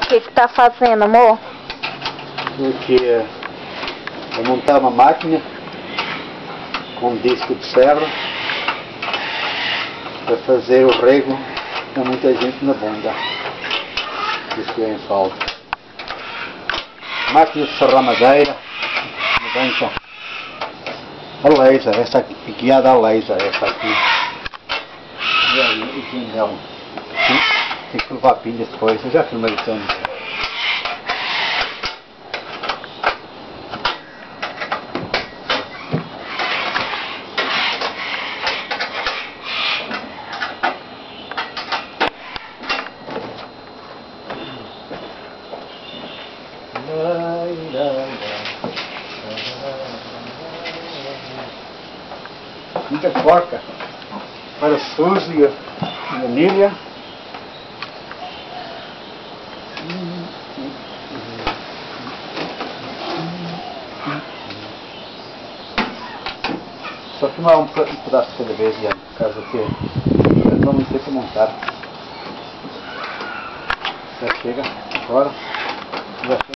que tá fazendo, amor? Porque vou montar uma máquina com disco de ferro para fazer o rego com muita gente na bunda. Isso que é em falta. Máquina de serrar madeira, mudança a laser, esta aqui, guiada a laser, esta aqui. E aí, o pneu. Tem que levar pilhas depois, eu já filmei isso antes. Muita porca para a Suzy e a Nília. Só filmar um pedaço de cada vez, já, por causa que eu não me sei para montar. Já chega, agora.